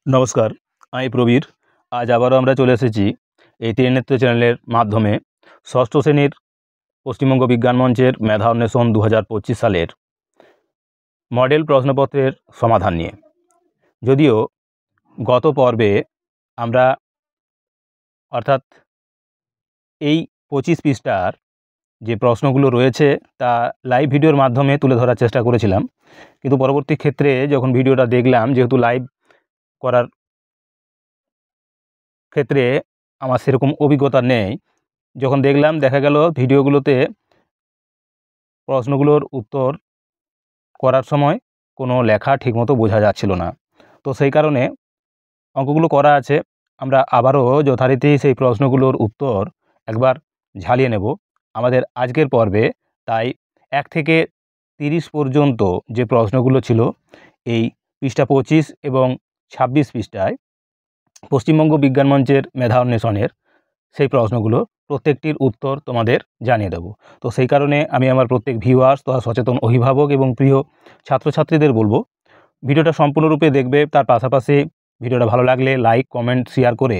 নমস্কার, আমি প্রবীর। আজ আবারও আমরা চলে এসেছি এই ত্রিনেত্র চ্যানেলের মাধ্যমে ষষ্ঠ শ্রেণীর পশ্চিমবঙ্গ বিজ্ঞান মঞ্চের মেধা অন্বেষণ 2025 সালের মডেল প্রশ্নপত্রের সমাধান নিয়ে। যদিও গত পর্বে আমরা অর্থাৎ এই 25 পৃষ্ঠার যে প্রশ্নগুলো রয়েছে তা লাইভ ভিডিওর মাধ্যমে তুলে ধরার চেষ্টা করেছিলাম, কিন্তু পরবর্তী ক্ষেত্রে যখন ভিডিওটা দেখলাম, যেহেতু লাইভ করার ক্ষেত্রে আমার সেরকম অভিজ্ঞতা নেই, যখন দেখলাম দেখা গেল ভিডিওগুলোতে প্রশ্নগুলোর উত্তর করার সময় কোনো লেখা ঠিকমতো বোঝা যাচ্ছিল না। তো সেই কারণে অঙ্কগুলো করা আছে, আমরা আবারও যথারীতি সেই প্রশ্নগুলোর উত্তর একবার ঝালিয়ে নেব আমাদের আজকের পর্বে। তাই 1 থেকে 30 পর্যন্ত যে প্রশ্নগুলো ছিল এই পৃষ্ঠা 25 এবং 26 পৃষ্ঠায় পশ্চিমবঙ্গ বিজ্ঞান মঞ্চের মেধা অন্বেষণের সেই প্রশ্নগুলো প্রত্যেকটির উত্তর তোমাদের জানিয়ে দেব। তো সেই কারণে আমি আমার প্রত্যেক ভিউয়ার্স তথা সচেতন অভিভাবক এবং প্রিয় ছাত্রছাত্রীদের বলবো, ভিডিওটা সম্পূর্ণরূপে দেখবে। তার পাশাপাশি ভিডিওটা ভালো লাগলে লাইক, কমেন্ট, শেয়ার করে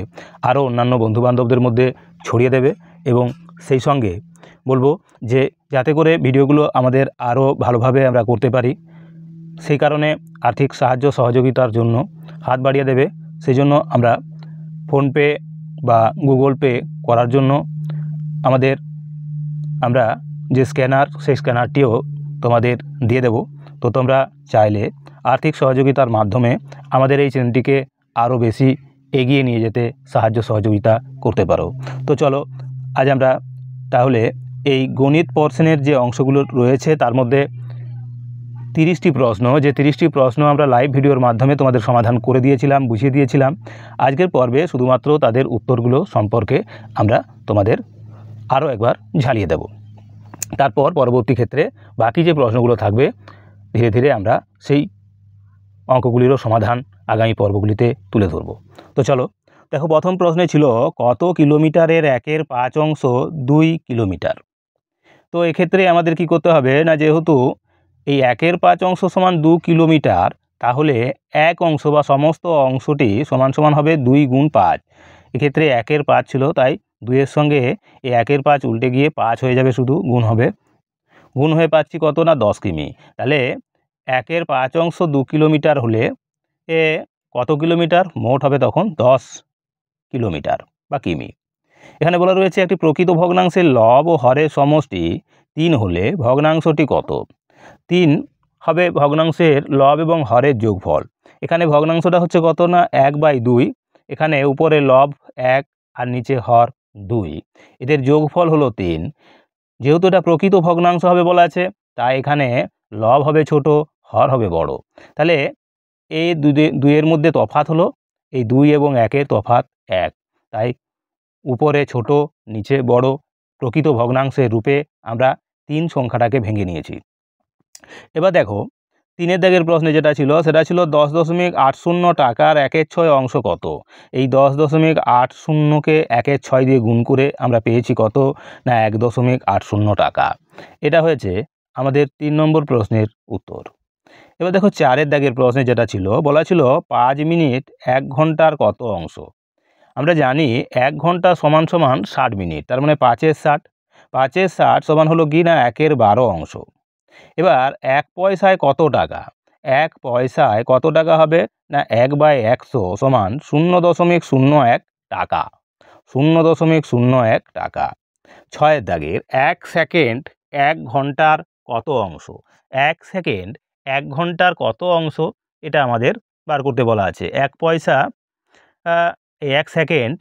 আরও অন্যান্য বন্ধুবান্ধবদের মধ্যে ছড়িয়ে দেবে। এবং সেই সঙ্গে বলবো যে যাতে করে ভিডিওগুলো আমাদের আরও ভালোভাবে আমরা করতে পারি, সেই কারণে আর্থিক সাহায্য সহযোগিতার জন্য হাত বাড়িয়ে দেবে। সেই জন্য আমরা ফোনপে বা গুগল পে করার জন্য আমরা যে স্ক্যানার, সেই স্ক্যানারটিও তোমাদের দিয়ে দেব। তো তোমরা চাইলে আর্থিক সহযোগিতার মাধ্যমে আমাদের এই চ্যানেলটিকে আরও বেশি এগিয়ে নিয়ে যেতে সাহায্য সহযোগিতা করতে পারো। তো চলো আজ আমরা তাহলে এই গণিত পোর্শনের যে অংশগুলো রয়েছে তার মধ্যে 30টি প্রশ্ন, যে 30টি প্রশ্ন আমরা লাইভ ভিডিওর মাধ্যমে তোমাদের সমাধান করে দিয়েছিলাম, বুঝিয়ে দিয়েছিলাম, আজকের পর্বে শুধুমাত্র তাদের উত্তরগুলো সম্পর্কে আমরা তোমাদের আরও একবার ঝালিয়ে দেব। তারপর পরবর্তী ক্ষেত্রে বাকি যে প্রশ্নগুলো থাকবে ধীরে ধীরে আমরা সেই অঙ্কগুলিরও সমাধান আগামী পর্বগুলিতে তুলে ধরব। তো চলো দেখো, প্রথম প্রশ্নে ছিল কত কিলোমিটারের 1/5 অংশ 2 কিলোমিটার। তো এক্ষেত্রে আমাদের কি করতে হবে না, যেহেতু এই 1/5 অংশ সমান 2 কিলোমিটার, তাহলে এক অংশ বা সমস্ত অংশটি সমান সমান হবে 2 গুণ 5। এক্ষেত্রে 1/5 ছিল, তাই 2-এর সঙ্গে এই 1/5 উল্টে গিয়ে 5 হয়ে যাবে, শুধু গুণ হবে। গুণ হয়ে পাচ্ছি কত না 10 কিমি। তাহলে 1/5 অংশ 2 কিলোমিটার হলে কত কিলোমিটার মোট হবে তখন 10 কিলোমিটার বা কিমি। এখানে বলা রয়েছে একটি প্রকৃত ভগ্নাংশের লব ও হরের সমষ্টি 3 হলে ভগ্নাংশটি কত। 3 হবে ভগ্নাংশের লব এবং হরের যোগফল। এখানে ভগ্নাংশটা হচ্ছে কত না 1/2। এখানে উপরে লব 1 আর নিচে হর 2, এদের যোগফল হলো 3। যেহেতু এটা প্রকৃত ভগ্নাংশ হবে বলা আছে, তাই এখানে লব হবে ছোট, হর হবে বড়। তাহলে এই দুইয়ের মধ্যে তফাৎ হলো, এই 2 এবং 1-এর তফাৎ 1, তাই উপরে ছোট নিচে বড় প্রকৃত ভগ্নাংশের রূপে আমরা 3 সংখ্যাটাকে ভেঙে নিয়েছি। এবার দেখো 3-এর দাগের প্রশ্নে যেটা ছিল সেটা ছিল 10.80 টাকার 1/6 অংশ কত। এই 10.80কে 1/6 দিয়ে গুণ করে আমরা পেয়েছি কত না 1.80 টাকা। এটা হয়েছে আমাদের 3 নম্বর প্রশ্নের উত্তর। এবার দেখো 4-এর দাগের প্রশ্নে যেটা ছিল বলা ছিল 5 মিনিট 1 ঘন্টার কত অংশ। আমরা জানি 1 ঘন্টা সমান সমান 60 মিনিট, তার মানে 5-এর 60। 5-এর 60 সমান হলো কি না 1/12 অংশ। এবার 1 পয়সায় কত টাকা। 1 পয়সায় কত টাকা হবে না 1/100 সমান 0.01 টাকা। 0.01 টাকা। 6-এর দাগের 1 সেকেন্ড 1 ঘন্টার কত অংশ। 1 সেকেন্ড 1 ঘন্টার কত অংশ, এটা আমাদের বার করতে বলা আছে। 1 পয়সা 1 সেকেন্ড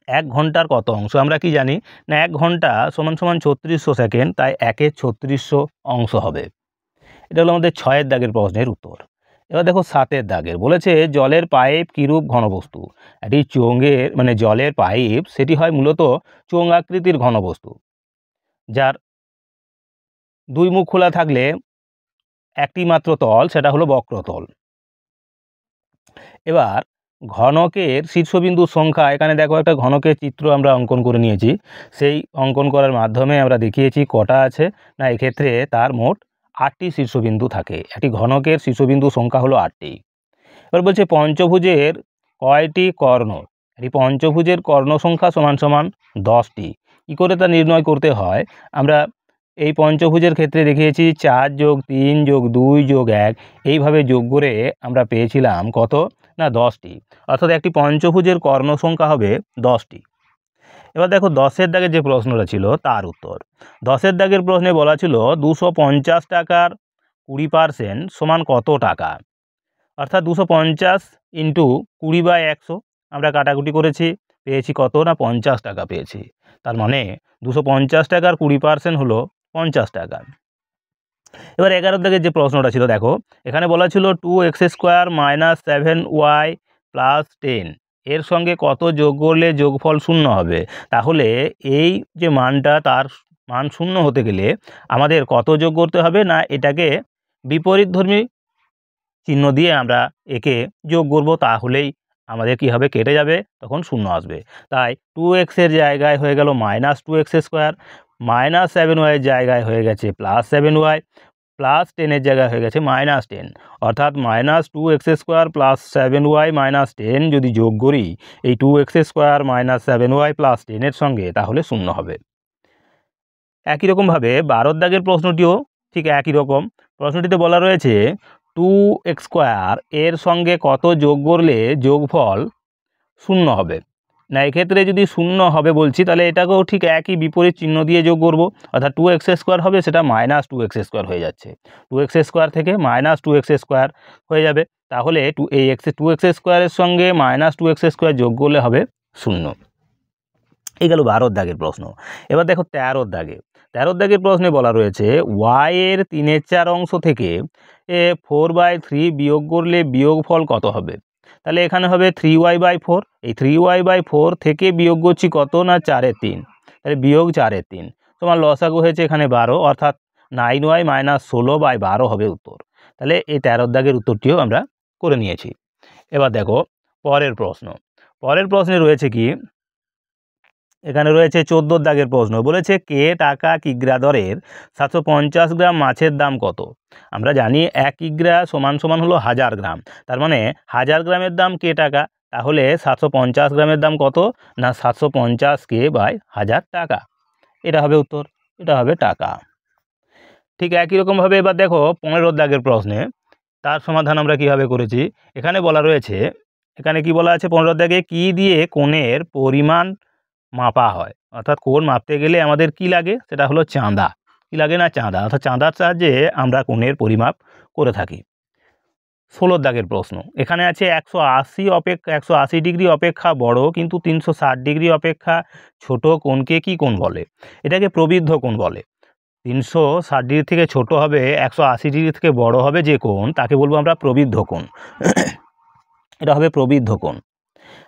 1 ঘন্টার কত অংশ। আমরা কি জানি না 1 ঘন্টা সমান সমান 3600 সেকেন্ড, তাই 1-এর 3600 অংশ হবে। এটা হলো আমাদের 6-এর দাগের প্রশ্নের উত্তর। এবার দেখো 7-এর দাগের বলেছে জলের পাইপ কিরূপ ঘনবস্তু। এটি চোঙের মানে জলের পাইপ, সেটি হয় মূলত চোঙ আকৃতির ঘনবস্তু, যার 2 মুখ খোলা থাকলে একটি মাত্র তল, সেটা হলো বক্রতল। এবার ঘনকের শীর্ষবিন্দুর সংখ্যা, এখানে দেখো একটা ঘনকের চিত্র আমরা অঙ্কন করে নিয়েছি। সেই অঙ্কন করার মাধ্যমে আমরা দেখিয়েছি কটা আছে না, এক্ষেত্রে তার মোট 8টি শীর্ষবিন্দু থাকে। একটি ঘনকের শীর্ষবিন্দু সংখ্যা হলো 8টি। এবার বলছে পঞ্চভুজের কয়টি কর্ণ, এই পঞ্চভুজের কর্ণ সংখ্যা সমান সমান 10টি। কী করে তা নির্ণয় করতে হয়, আমরা এই পঞ্চভুজের ক্ষেত্রে দেখিয়েছি 4 যোগ 3 যোগ 2 যোগ 1, এইভাবে যোগ করে আমরা পেয়েছিলাম কত না 10টি, অর্থাৎ একটি পঞ্চভুজের কর্ণ সংখ্যা হবে 10টি। এবার দেখো 10এর দাগের যে প্রশ্নটা ছিল তার উত্তর। 10এর দাগের প্রশ্নে বলা ছিল 250 টাকার 20% সমান কত টাকা, অর্থাৎ 250 ইন্টু 20/100 আমরা কাটাকুটি করেছি, পেয়েছি কত না 50 টাকা পেয়েছি। তার মানে 250 টাকার 20% হলো 50 টাকা। এবার 11 দাগের যে প্রশ্নটা ছিল দেখো, এখানে বলা ছিল 2x² - 7y + 10 এর সঙ্গে কত যোগ করলে যোগফল 0 হবে। তাহলে এই যে মানটা, তার মান 0 হতে গেলে আমাদের কত যোগ করতে হবে না, এটাকে বিপরীতধর্মী চিহ্ন দিয়ে আমরা একে যোগ করব, তাহলেই আমাদের কি হবে, কেটে যাবে, তখন 0 আসবে। তাই 2x এর জায়গায় হয়ে গেল -2x², -7y এর জায়গায় হয়ে গেছে +7y, +10 এর জায়গায় হয়ে গেছে -10, অর্থাৎ -2x² + 7y - 10 যদি যোগ করি এই 2x² - 7y + 10 এর সঙ্গে, তাহলে 0 হবে। একই রকমভাবে 12 দাগের প্রশ্নটিও ঠিক একই রকম। প্রশ্নটিতে বলা রয়েছে 2x² এর সঙ্গে কত যোগ করলে যোগফল 0 হবে। না, এক্ষেত্রে যদি 0 হবে বলছি, তাহলে এটাকেও ঠিক একই বিপরীত চিহ্ন দিয়ে যোগ করব, অর্থাৎ 2x² হবে, সেটা -2x² হয়ে যাচ্ছে। 2x² থেকে -2x² হয়ে যাবে, তাহলে এই 2x² এর সঙ্গে -2x² যোগ করলে হবে 0। এই গেল 12 দাগের প্রশ্ন। এবার দেখো 13 দাগে। 13 দাগের প্রশ্নে বলা রয়েছে y এর 3/4 অংশ থেকে 4/3 বিয়োগ করলে বিয়োগফল কত হবে। তাহলে এখানে হবে 3y/4, এই 3y/4 থেকে বিয়োগ করছি কত না 4/3, তাহলে বিয়োগ 4/3 তোমার লসাগু হয়েছে এখানে 12, অর্থাৎ 9y - 16/12 হবে উত্তর। তাহলে এই 13 দাগের উত্তরটিও আমরা করে নিয়েছি। এবার দেখো পরের প্রশ্ন। পরের প্রশ্নে রয়েছে কি, এখানে রয়েছে 14 দাগের প্রশ্ন, বলেছে কে টাকা কিগ্রা দরের 750 গ্রাম মাছের দাম কত। আমরা জানি 1 কিগ্রা সমান সমান হলো 1000 গ্রাম, তার মানে 1000 গ্রামের দাম কে টাকা, তাহলে 750 গ্রামের দাম কত না 750 কে/1000 টাকা, এটা হবে উত্তর, এটা হবে টাকা। ঠিক একই রকমভাবে এবার দেখো 15 দাগের প্রশ্নে তার সমাধান আমরা কীভাবে করেছি। এখানে বলা রয়েছে, এখানে কি বলা আছে 15 দাগে, কি দিয়ে কোণের পরিমাণ মাপা হয়, অর্থাৎ কোণ মাপতে গেলে আমাদের কি লাগে, সেটা হলো চাঁদা। কি লাগে না, চাঁদা, অর্থাৎ চাঁদার সাহায্যে আমরা কোণের পরিমাপ করে থাকি। 16 দাগের প্রশ্ন, এখানে আছে 180 ডিগ্রি অপেক্ষা বড় কিন্তু 360 ডিগ্রি অপেক্ষা ছোট কোণকে কি কোণ বলে। এটাকে প্রবৃদ্ধ কোণ বলে। 360 ডিগ্রি থেকে ছোট হবে, 180 ডিগ্রি থেকে বড় হবে যে কোণ, তাকে বলবো আমরা প্রবৃদ্ধ কোণ। এটা হবে প্রবৃদ্ধ কোণ।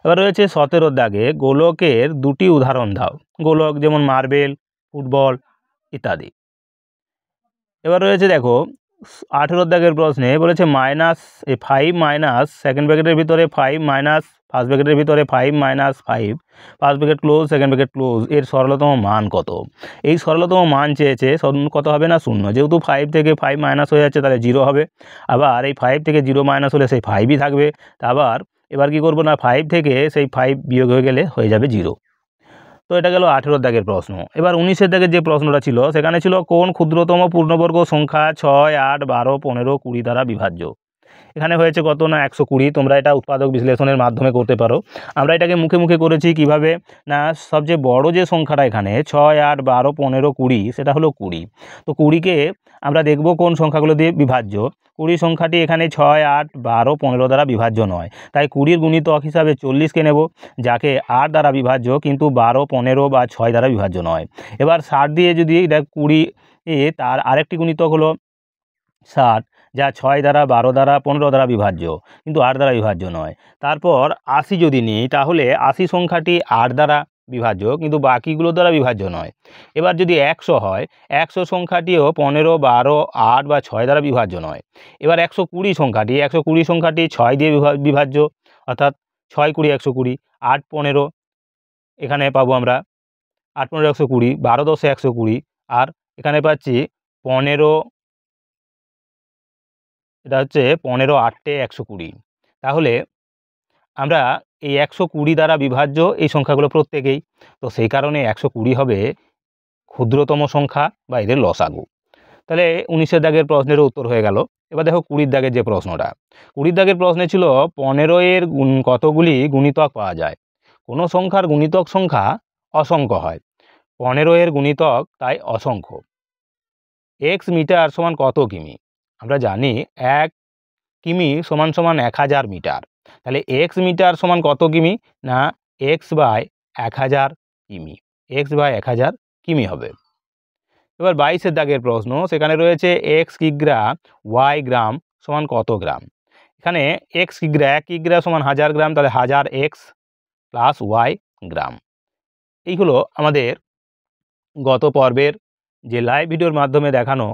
এবার রয়েছে 17 দাগে, গোলকের 2টি উদাহরণ দাও। গোলক যেমন মার্বেল, ফুটবল ইত্যাদি। এবার রয়েছে দেখো 18 দাগের প্রশ্নে বলেছে -5 সেকেন্ড ব্র্যাকেটের ভিতরে 5 ফার্স্ট ব্র্যাকেটের ভিতরে 5 - 5 first bracket close second bracket close এর সরলতম মান কত। এই সরলতম মান চেয়েছে, কত হবে না 0, যেহেতু 5 থেকে 5 মাইনাস হয়ে যাচ্ছে তাহলে 0 হবে, আবার এই 5 থেকে 0 মাইনাস হলে সেই 5ই থাকবে, আবার এবার কি করব না 5 থেকে সেই 5 বিয়োগ হয়ে গেলে হয়ে যাবে 0। তো এটা গেল 18 দাগের প্রশ্ন। এবার 19 দাগের যে প্রশ্নটা ছিল, সেখানে ছিল কোন ক্ষুদ্রতম পূর্ণবর্গ সংখ্যা 6, 8, 12, 15, 20 দ্বারা বিভাজ্য। এখানে হয়েছে কত না 120। তোমরা এটা উৎপাদক বিশ্লেষণের মাধ্যমে করতে পারো। আমরা এটাকে মুখে মুখে করেছি কিভাবে না, সবচেয়ে বড় যে সংখ্যাটা এখানে 6, 8, 12, 15, 20 সেটা হলো 20। তো 20কে আমরা দেখব কোন সংখ্যাগুলো দিয়ে বিভাজ্য। 20 সংখ্যাটি এখানে 6, 8, 12, 15 দ্বারা বিভাজ্য নয়, তাই 20-র গুণিতক হিসাবে 40কে নেব, যাকে 8 দ্বারা বিভাজ্য কিন্তু 12, 15 বা 6 দ্বারা বিভাজ্য নয়। এবার 60 দিয়ে যদি এটা 20, তার আরেকটি গুণিতক হলো 60, যা 6 দ্বারা, 12 দ্বারা, 15 দ্বারা বিভাজ্য কিন্তু 8 দ্বারা বিভাজ্য নয়। তারপর 80 যদি নিই, তাহলে 80 সংখ্যাটি 8 দ্বারা বিভাজ্য কিন্তু বাকিগুলো দ্বারা বিভাজ্য নয়। এবার যদি 100 হয়, 100 সংখ্যাটিও 15, 12, 8 বা 6 দ্বারা বিভাজ্য নয়। এবার 120 সংখ্যাটি 6 দিয়ে বিভাজ্য, অর্থাৎ 6, 20, 120, 8, 15 এখানে পাবো আমরা 8, 15, 120, 12, 10, 120, আর এখানে পাচ্ছি 15, এটা হচ্ছে 15, 8, 120। তাহলে আমরা এই 120 দ্বারা বিভাজ্য এই সংখ্যাগুলো প্রত্যেকেই, তো সেই কারণে 120 হবে ক্ষুদ্রতম সংখ্যা বা এদের লসাগু। তাহলে 19-এর দাগের প্রশ্নেরও উত্তর হয়ে গেল। এবার দেখো 20-র দাগের যে প্রশ্নটা, 20-র দাগের প্রশ্নে ছিল 15-এর কতগুলি গুণিতক পাওয়া যায়। কোনো সংখ্যার গুণিতক সংখ্যা অসংখ্য হয়, 15-এর গুণিতক তাই অসংখ্য। এক্স মিটার সমান কত কিমি? আমরা জানি 1 কিমি সমান সমান 1000 মিটার। তাহলে এক্স মিটার সমান কত কিমি? না এক্স বাই 1000 কিমি, এক্স বাই 1000 কিমি হবে। এবার 22-এর দাগের প্রশ্ন, সেখানে রয়েছে এক্স কিগ্রা ওয়াই গ্রাম সমান কত গ্রাম। এখানে এক্স কিগ্রা 1 কিগ্রা সমান 1000 গ্রাম, তাহলে 1000 এক্স প্লাস ওয়াই গ্রাম। এই হলো আমাদের গত পর্বের যে লাইভ ভিডিওর মাধ্যমে দেখানো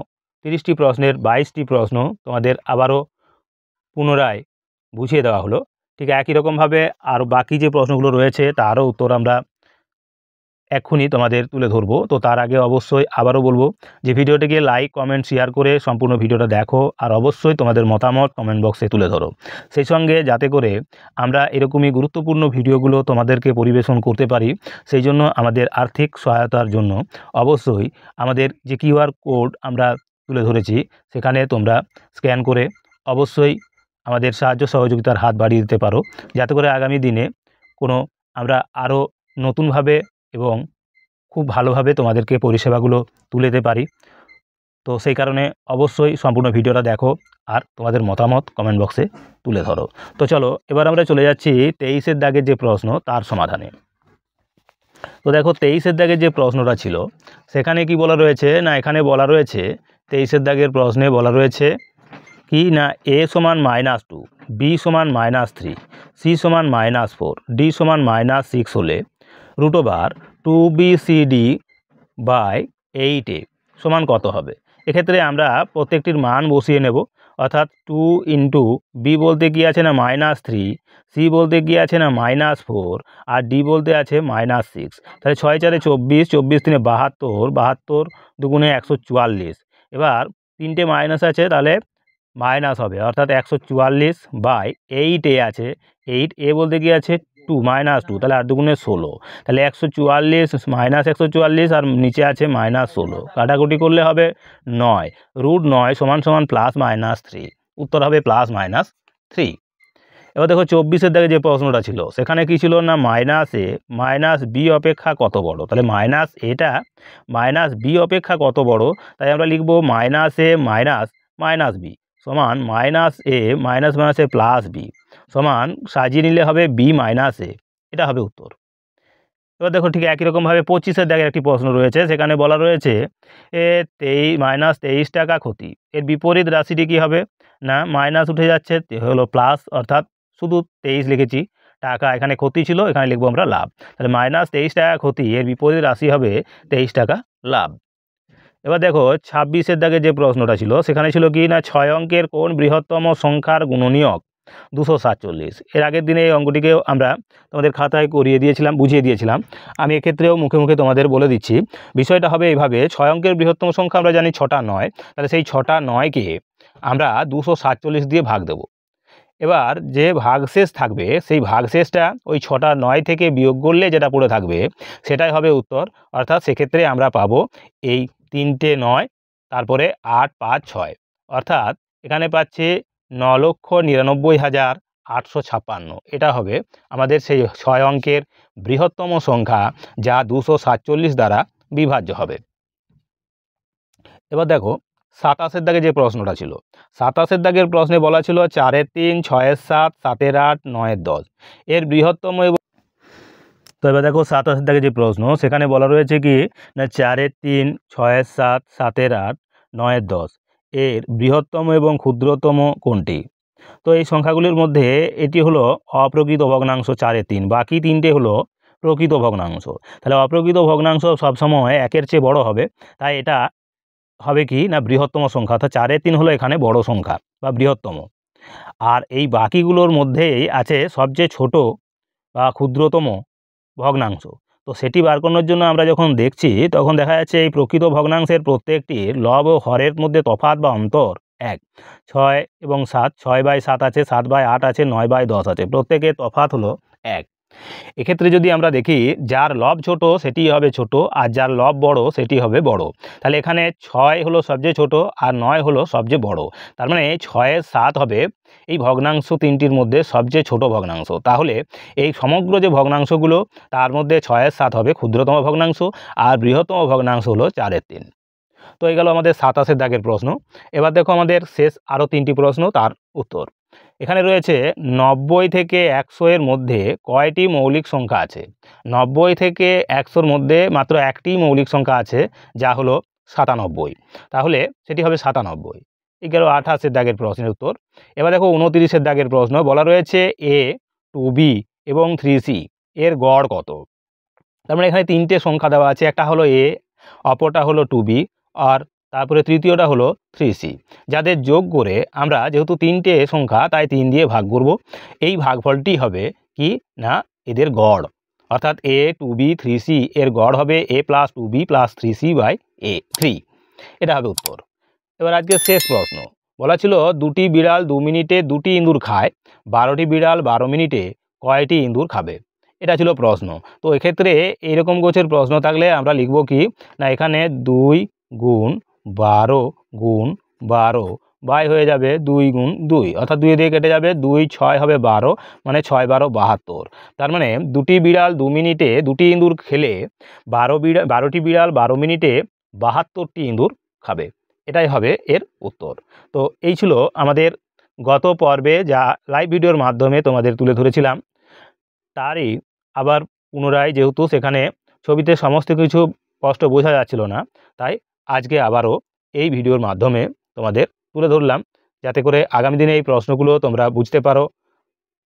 30টি প্রশ্নের 22টি প্রশ্ন তোমাদের আবারও পুনরায় বুঝিয়ে দেওয়া হলো। ঠিক একই রকমভাবে আর বাকি যে প্রশ্নগুলো রয়েছে তারও উত্তর আমরা এক্ষুনি তোমাদের তুলে ধরবো। তো তার আগে অবশ্যই আবারও বলবো যে ভিডিওটিকে লাইক কমেন্ট শেয়ার করে সম্পূর্ণ ভিডিওটা দেখো, আর অবশ্যই তোমাদের মতামত কমেন্ট বক্সে তুলে ধরো। সেই সঙ্গে যাতে করে আমরা এরকমই গুরুত্বপূর্ণ ভিডিওগুলো তোমাদেরকে পরিবেশন করতে পারি, সেই জন্য আমাদের আর্থিক সহায়তার জন্য অবশ্যই আমাদের যে কিউআর কোড আমরা তুলে ধরেছি সেখানে তোমরা স্ক্যান করে অবশ্যই আমাদের সাহায্য সহযোগিতার হাত বাড়িয়ে দিতে পারো, যাতে করে আগামী দিনে কোনো আমরা আরও নতুনভাবে এবং খুব ভালোভাবে তোমাদেরকে পরিষেবাগুলো তুলে দিতে পারি। তো সেই কারণে অবশ্যই সম্পূর্ণ ভিডিওটা দেখো আর তোমাদের মতামত কমেন্ট বক্সে তুলে ধরো। তো চলো এবার আমরা চলে যাচ্ছি 23-এর দাগের যে প্রশ্ন তার সমাধানে। তো দেখো 23-এর দাগের যে প্রশ্নটা ছিল সেখানে কি বলা রয়েছে, না এখানে বলা রয়েছে 23-এর দাগের প্রশ্নে বলা রয়েছে কি না a সমান -2, b সমান -3, c সমান -4, d সমান -6 হলে √2bcd বাই 8a সমান কত হবে। এক্ষেত্রে আমরা প্রত্যেকটির মান বসিয়ে নেব, অর্থাৎ 2 ইন্টু বি বলতে কি আছে না -3, সি বলতে কি আছে না -4, আর ডি বলতে আছে -6। তাহলে 6 4 24, 24 3 72, 72 দুগুণে 144। এবার তিনটে মাইনাস আছে তাহলে মাইনাস হবে, অর্থাৎ 144 বাই 8a আছে, 8a বলতে কি আছে 2 -2, তাহলে 8 দুগুণে 16। তাহলে 144 মাইনাস 144 আর নিচে আছে -16, কাটাকুটি করলে হবে 9, √9 সমান সমান +-3, উত্তর হবে +-3। এবার দেখো 24-এর দাগে যে প্রশ্নটা ছিল সেখানে কি ছিল না -a মাইনাস বি অপেক্ষা কত বড়। তাহলে মাইনাস এটা মাইনাস বি অপেক্ষা কত বড়, তাই আমরা লিখব -a মাইনাস বি সমান -a মাইনাস মাইনাসে প্লাস বি সমান সাজিয়ে নিলে হবে b - a, এটা হবে উত্তর। এবার দেখো ঠিক একই রকমভাবে 25-এর দাগের একটি প্রশ্ন রয়েছে, সেখানে বলা রয়েছে -23 টাকা ক্ষতি, এর বিপরীত রাশিটি কী হবে। না মাইনাস উঠে যাচ্ছে হলো প্লাস, অর্থাৎ শুধু 23 লিখেছি, টাকা এখানে ক্ষতি ছিল, এখানে লিখবো আমরা লাভ। তাহলে -23 টাকা ক্ষতি, এর বিপরীত রাশি হবে 23 টাকা লাভ। এবার দেখো 26-এর দাগে যে প্রশ্নটা ছিল সেখানে ছিল কি না 6 অঙ্কের কোন বৃহত্তম সংখ্যার গুণনীয়ক 247। এর আগের দিনে এই অঙ্কটিকেও আমরা তোমাদের খাতায় করিয়ে দিয়েছিলাম, বুঝিয়ে দিয়েছিলাম। আমি এক্ষেত্রেও মুখে মুখে তোমাদের বলে দিচ্ছি। বিষয়টা হবে এইভাবে, 6 অঙ্কের বৃহত্তম সংখ্যা আমরা জানি 6টা 9, তাহলে সেই 6টা 9কে আমরা 247 দিয়ে ভাগ দেব। এবার যে ভাগশেষ থাকবে সেই ভাগশেষটা ওই 6টা 9 থেকে বিয়োগ করলে যেটা পড়ে থাকবে সেটাই হবে উত্তর। অর্থাৎ সেক্ষেত্রে আমরা পাবো এই 3টে 9, তারপরে 8 5 6, অর্থাৎ এখানে পাচ্ছে 9,99,856। এটা হবে আমাদের সেই 6 অঙ্কের বৃহত্তম সংখ্যা যা 247 দ্বারা বিভাজ্য হবে। এবার দেখো 27-এর দাগে যে প্রশ্নটা ছিল, 27-এর দাগের প্রশ্নে বলা ছিল 4-এর 3, 6-এর 7, 7-এর 8, 9-এর 10 এর বৃহত্তম এবং। তো এবার দেখো 27-এর দাগে যে প্রশ্ন সেখানে বলা রয়েছে কি না 4-এর 3, 6-এর 7, 7-এর 8, 9-এর 10 এর বৃহত্তম এবং ক্ষুদ্রতম কোনটি। তো এই সংখ্যাগুলির মধ্যে এটি হলো অপ্রকৃত ভগ্নাংশ 4-এর 3, বাকি তিনটে হলো প্রকৃত ভগ্নাংশ। তাহলে অপ্রকৃত ভগ্নাংশ সবসময় 1-এর চেয়ে বড় হবে, তাই এটা হবে কি না বৃহত্তম সংখ্যা, অর্থাৎ 4-এর 3 হলো এখানে বড় সংখ্যা বা বৃহত্তম। আর এই বাকিগুলোর মধ্যেই আছে সবচেয়ে ছোট বা ক্ষুদ্রতম ভগ্নাংশ। তো সেটি বার করানোর জন্য আমরা যখন দেখছি তখন দেখা যাচ্ছে এই প্রকৃত ভগ্নাংশের প্রত্যেকটির লব ও হরের মধ্যে তফাৎ বা অন্তর 1। 6 এবং 7, 6/7 আছে, 7/8 আছে, 9/10 আছে, প্রত্যেকের তফাৎ হলো 1। এক্ষেত্রে যদি আমরা দেখি যার লব ছোট সেটি হবে ছোট, আর যার লব বড় সেটি হবে বড়। তাহলে এখানে 6 হলো সবচেয়ে ছোট আর 9 হলো সবচেয়ে বড়। তার মানে 6-এর 7 হবে এই ভগ্নাংশ তিনটির মধ্যে সবচেয়ে ছোট ভগ্নাংশ। তাহলে এই সমগ্র যে ভগ্নাংশগুলো তার মধ্যে 6-এর 7 হবে ক্ষুদ্রতম ভগ্নাংশ, আর বৃহত্তম ভগ্নাংশ হলো 4-এর 3। তো এই গেল আমাদের 27 দাগের প্রশ্ন। এবার দেখো আমাদের শেষ আরও 3টি প্রশ্ন, তার উত্তর। এখানে রয়েছে 90 থেকে 100 এর মধ্যে কয়টি মৌলিক সংখ্যা আছে? 90 থেকে 100-র মধ্যে মাত্র একটি মৌলিক সংখ্যা আছে, যা হলো 97। তাহলে সেটি হবে 97। এই গেল 28 দাগের প্রশ্নের উত্তর। এবার দেখো 29 দাগের প্রশ্ন, বলা রয়েছে a 2b এবং 3c এর গড় কত? তার মানে এখানে 3টে সংখ্যা দেওয়া আছে, একটা হলো a, অপরটা হলো 2b, আর তারপরে তৃতীয়টা হলো 3c, যাদের যোগ করে আমরা যেহেতু 3টে সংখ্যা তাই 3 দিয়ে ভাগ করব। এই ভাগফলটি হবে কি না এদের গড়, অর্থাৎ a 2b 3c এর গড় হবে a + 2b + 3c/3। এটা হবে উত্তর। এবার আজকে শেষ প্রশ্ন, বলা ছিল 2টি বিড়াল 2 মিনিটে 2টি ইঁদুর খায়, 12টি বিড়াল 12 মিনিটে কয়টি ইঁদুর খাবে? এটা ছিল প্রশ্ন। তো এক্ষেত্রে এইরকম গোছের প্রশ্ন থাকলে আমরা লিখব কি না, এখানে 2 × 12 × 12 বাই হয়ে যাবে 2 × 2, অর্থাৎ 2 দিয়ে কেটে যাবে, 2 6 হবে 12, মানে 6 12 72। তার মানে 2টি বিড়াল 2 মিনিটে 2টি ইঁদুর খেলে 12টি বিড়াল 12 মিনিটে 72টি ইঁদুর খাবে। এটাই হবে এর উত্তর। তো এই ছিল আমাদের গত পর্বে যা লাইভ ভিডিওর মাধ্যমে তোমাদের তুলে ধরেছিলাম, তারই আবার পুনরায়, যেহেতু সেখানে ছবিতে সমস্ত কিছু স্পষ্ট বোঝা যাচ্ছিল না, তাই আজকে আবারও এই ভিডিওর মাধ্যমে তোমাদের তুলে ধরলাম, যাতে করে আগামী দিনে এই প্রশ্নগুলো তোমরা বুঝতে পারো।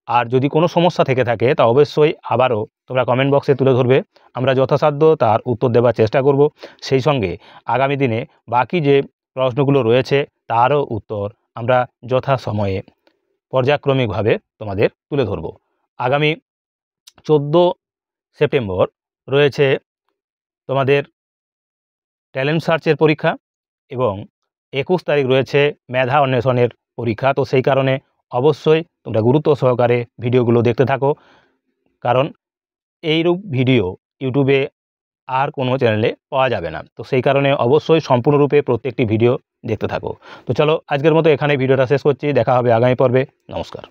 আর যদি কোনো সমস্যা থেকে থাকে তা অবশ্যই আবারও তোমরা কমেন্ট বক্সে তুলে ধরবে, আমরা যথাসাধ্য তার উত্তর দেওয়ার চেষ্টা করব। সেই সঙ্গে আগামী দিনে বাকি যে প্রশ্নগুলো রয়েছে তারও উত্তর আমরা যথাসময়ে পর্যায়ক্রমিকভাবে তোমাদের তুলে ধরব। আগামী 14 সেপ্টেম্বর রয়েছে তোমাদের ট্যালেন্ট সার্চের পরীক্ষা এবং 21 তারিখ রয়েছে মেধা অন্বেষণের পরীক্ষা। তো সেই কারণে অবশ্যই তোমরা গুরুত্ব সহকারে ভিডিওগুলো দেখতে থাকো, কারণ এইরূপ ভিডিও ইউটিউবে আর কোনো চ্যানেলে পাওয়া যাবে না। তো সেই কারণে অবশ্যই সম্পূর্ণরূপে প্রত্যেকটি ভিডিও দেখতে থাকো। তো চলো আজকের মতো এখানে ভিডিওটা শেষ করছি, দেখা হবে আগামী পর্বে। নমস্কার।